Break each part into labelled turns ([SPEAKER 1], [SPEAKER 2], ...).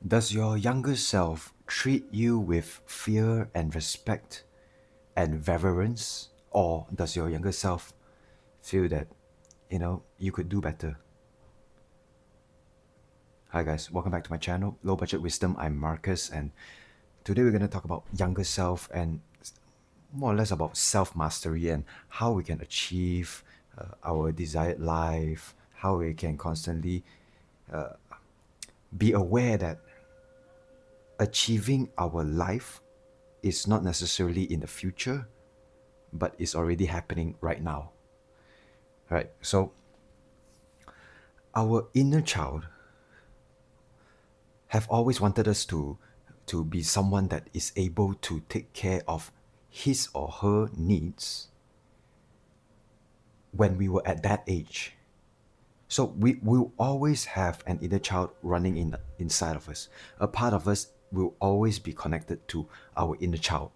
[SPEAKER 1] Does your younger self treat you with fear and respect and reverence? Or does your younger self feel that, you could do better? Hi guys, welcome back to my channel, Low Budget Wisdom. I'm Marcus, and today we're going to talk about younger self and more or less about self-mastery and how we can achieve our desired life, how we can constantly be aware that achieving our life is not necessarily in the future, but is already happening right now. Right? So our inner child have always wanted us to be someone that is able to take care of his or her needs when we were at that age. So we will always have an inner child running inside of us. A part of us will always be connected to our inner child.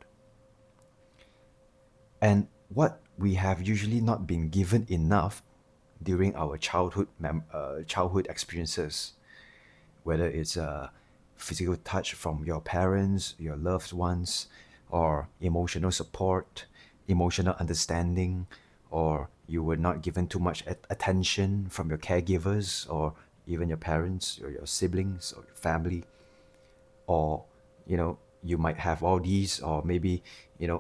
[SPEAKER 1] And what we have usually not been given enough during our childhood experiences, whether it's a physical touch from your parents, your loved ones, or emotional support, emotional understanding, or you were not given too much attention from your caregivers or even your parents or your siblings or your family, or you might have all these, or maybe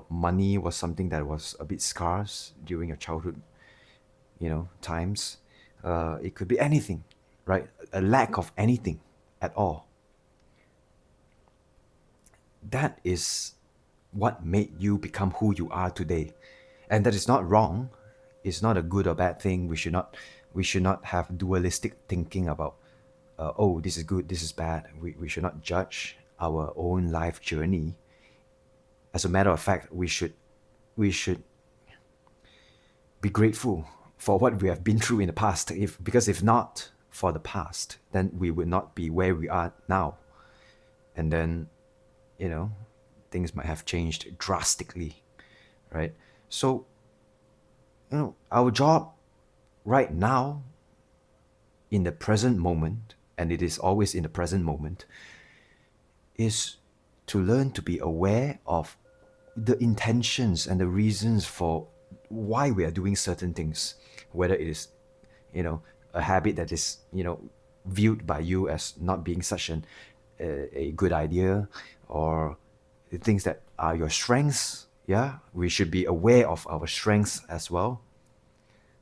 [SPEAKER 1] money was something that was a bit scarce during your childhood times. It could be anything, right? A lack of anything at all. That is what made you become who you are today, and that is not wrong. It's not a good or bad thing. We should not have dualistic thinking about oh, this is good, this is bad. We should not judge our own life journey. As a matter of fact, we should be grateful for what we have been through in the past. Because if not for the past, then we would not be where we are now. And then, you know, things might have changed drastically, right? So, our job right now, in the present moment, and it is always in the present moment, is to learn to be aware of the intentions and the reasons for why we are doing certain things, whether it is, a habit that is, viewed by you as not being such a good idea, or the things that are your strengths. Yeah, we should be aware of our strengths as well.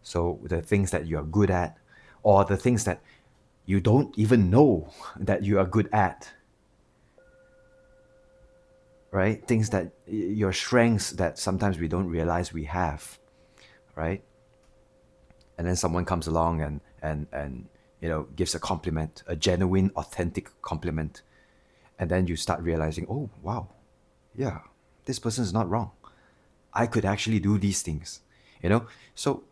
[SPEAKER 1] So the things that you are good at, or the things that you don't even know that you are good at, right? Things that your strengths that sometimes we don't realize we have, right? And then someone comes along and gives a compliment, a genuine, authentic compliment, and then you start realizing, oh wow, yeah, this person is not wrong. I could actually do these things, So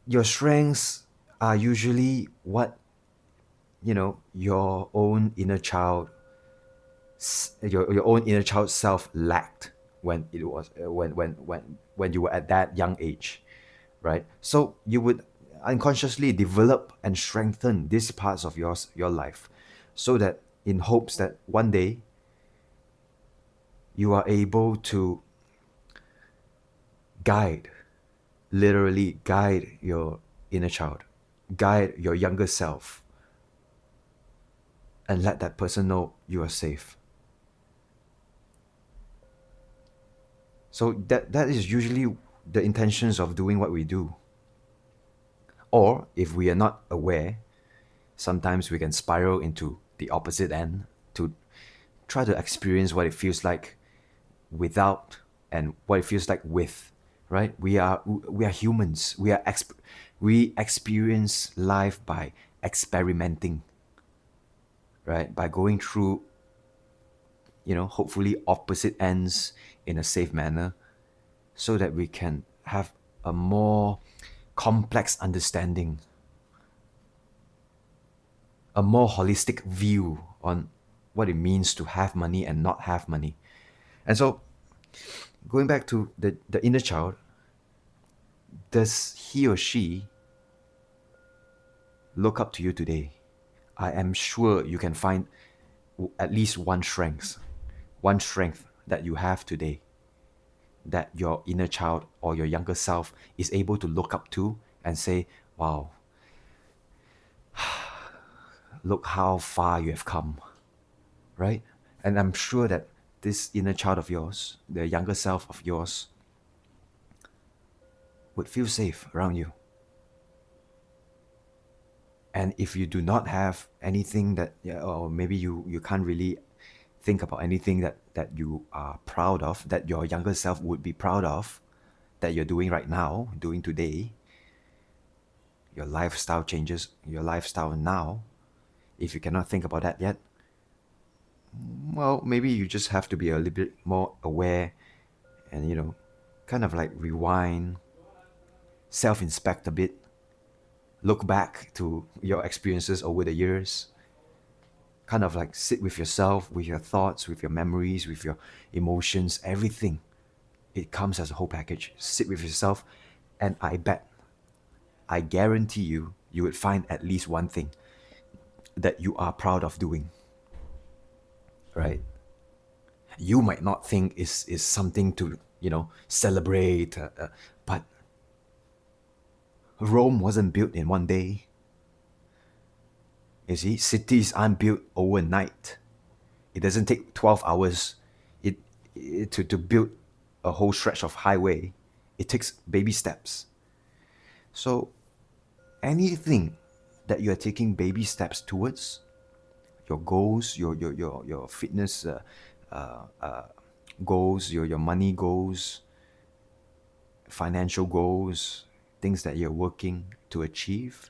[SPEAKER 1] your strengths are usually what your own inner child your own inner child self lacked when it was when you were at that young age, right? So you would unconsciously develop and strengthen these parts of your life, so that in hopes that one day you are able to guide, literally guide your inner child, guide your younger self, and let that person know you are safe. So that is usually the intentions of doing what we do. Or if we are not aware, sometimes we can spiral into the opposite end to try to experience what it feels like without and what it feels like with, right? We are humans. We experience life by experimenting, right? By going through, hopefully opposite ends in a safe manner, so that we can have a more complex understanding, a more holistic view on what it means to have money and not have money. And so, going back to the inner child, does he or she look up to you today? I am sure you can find at least one strength that you have today that your inner child or your younger self is able to look up to and say, wow, look how far you have come, right? And I'm sure that this inner child of yours, the younger self of yours, would feel safe around you. And if you do not have anything that, yeah, or maybe you can't really think about anything that you are proud of, that your younger self would be proud of, that you're doing right now, doing today, your lifestyle changes, your lifestyle now, if you cannot think about that yet, well, maybe you just have to be a little bit more aware and, kind of like rewind, self inspect a bit, look back to your experiences over the years, kind of like sit with yourself, with your thoughts, with your memories, with your emotions, everything. It comes as a whole package. Sit with yourself, and I guarantee you, you would find at least one thing that you are proud of doing, right? You might not think is something to, celebrate, but Rome wasn't built in one day. You see, cities aren't built overnight. It doesn't take 12 hours to build a whole stretch of highway. It takes baby steps. So anything that you are taking baby steps towards, your goals, your fitness goals, your money goals, financial goals, things that you're working to achieve,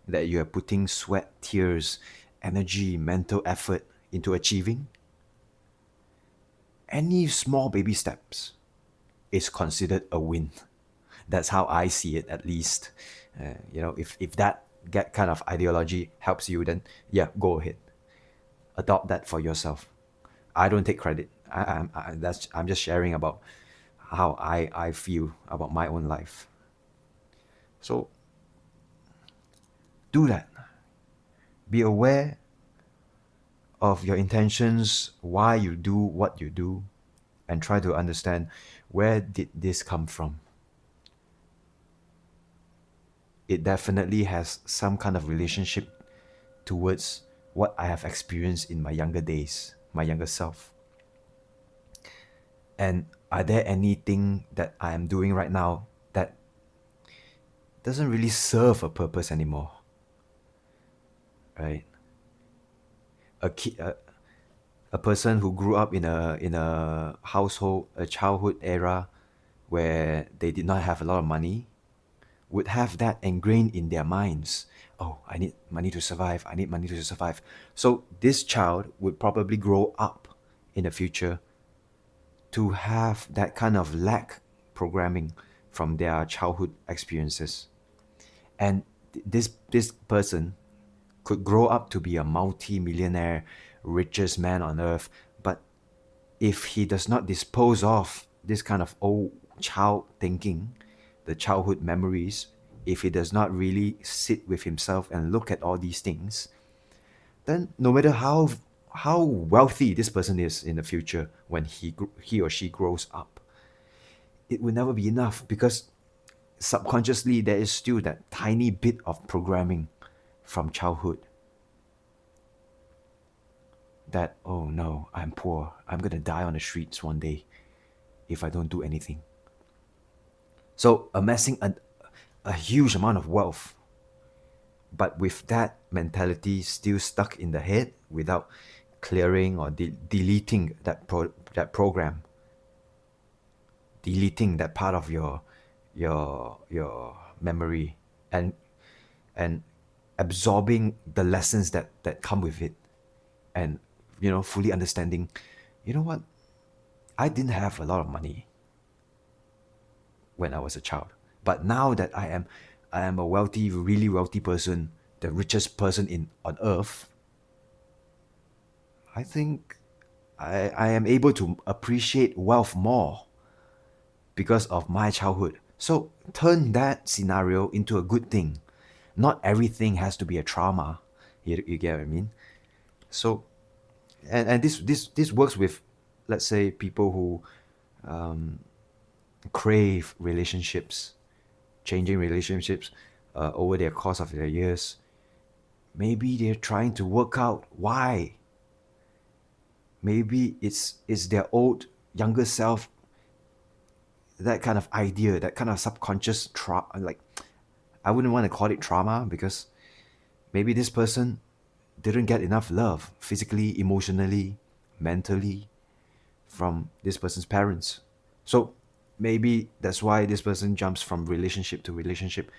[SPEAKER 1] that you are putting sweat, tears, energy, mental effort into achieving, any small baby steps is considered a win. That's how I see it, at least. If that get kind of ideology helps you, then yeah, go ahead, adopt that for yourself. I don't take credit. I'm just sharing about how I feel about my own life. So do that. Be aware of your intentions, why you do what you do, and try to understand where did this come from. It definitely has some kind of relationship towards what I have experienced in my younger days, my younger self. And are there anything that I am doing right now that doesn't really serve a purpose anymore? Right? A kid, a person who grew up in a household, a childhood era where they did not have a lot of money, would have that ingrained in their minds. Oh, I need money to survive. I need money to survive. So this child would probably grow up in the future to have that kind of lack programming from their childhood experiences. And this person could grow up to be a multi-millionaire, richest man on earth, but if he does not dispose of this kind of old child thinking, the childhood memories, if he does not really sit with himself and look at all these things, then no matter how wealthy this person is in the future when he or she grows up, it will never be enough, because subconsciously there is still that tiny bit of programming from childhood that, oh no, I'm poor, I'm gonna die on the streets one day if I don't do anything. So amassing a huge amount of wealth, but with that mentality still stuck in the head without clearing or deleting that program, deleting that part of your memory, and and absorbing the lessons that come with it, and fully understanding, you know what, I didn't have a lot of money when I was a child, but now that I am a wealthy, really wealthy person, the richest person in on earth, I think I am able to appreciate wealth more because of my childhood. So turn that scenario into a good thing. Not everything has to be a trauma. You get what I mean? So, and this works with, let's say, people who crave relationships, changing relationships over their course of their years. Maybe they're trying to work out why. Maybe it's their old younger self, that kind of idea, that kind of subconscious like, I wouldn't want to call it trauma, because maybe this person didn't get enough love physically, emotionally, mentally from this person's parents. So maybe that's why this person jumps from relationship to relationship.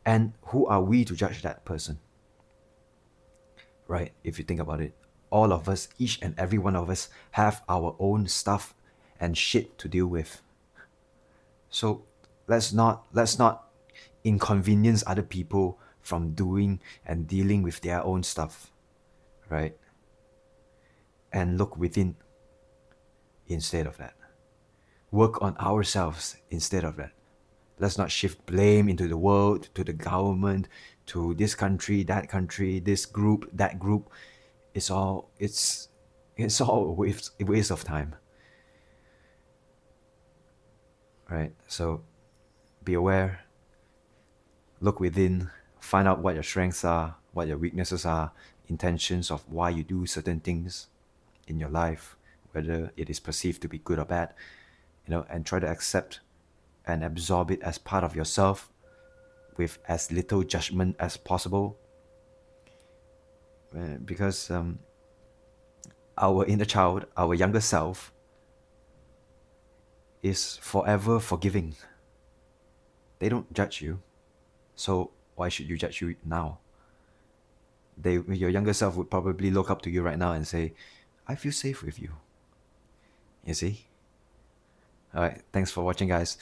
[SPEAKER 1] And who are we to judge that person? Right? If you think about it, all of us, each and every one of us, have our own stuff and shit to deal with. So let's not inconvenience other people from doing and dealing with their own stuff, right? And look within instead of that. Work on ourselves instead of that. Let's not shift blame into the world, to the government, to this country, this group, that group. It's all a waste of time, right? So be aware, look within, find out what your strengths are, what your weaknesses are, intentions of why you do certain things in your life, whether it is perceived to be good or bad, and try to accept and absorb it as part of yourself with as little judgment as possible. Because our inner child, our younger self, is forever forgiving. They don't judge you, so why should you judge you now? Your younger self would probably look up to you right now and say, I feel safe with you. You see? All right, thanks for watching, guys.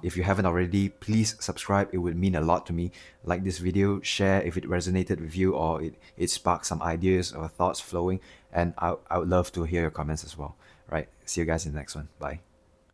[SPEAKER 1] If you haven't already, please subscribe. It would mean a lot to me. Like this video, share if it resonated with you, or it sparked some ideas or thoughts flowing. And I would love to hear your comments as well. Right, see you guys in the next one. Bye.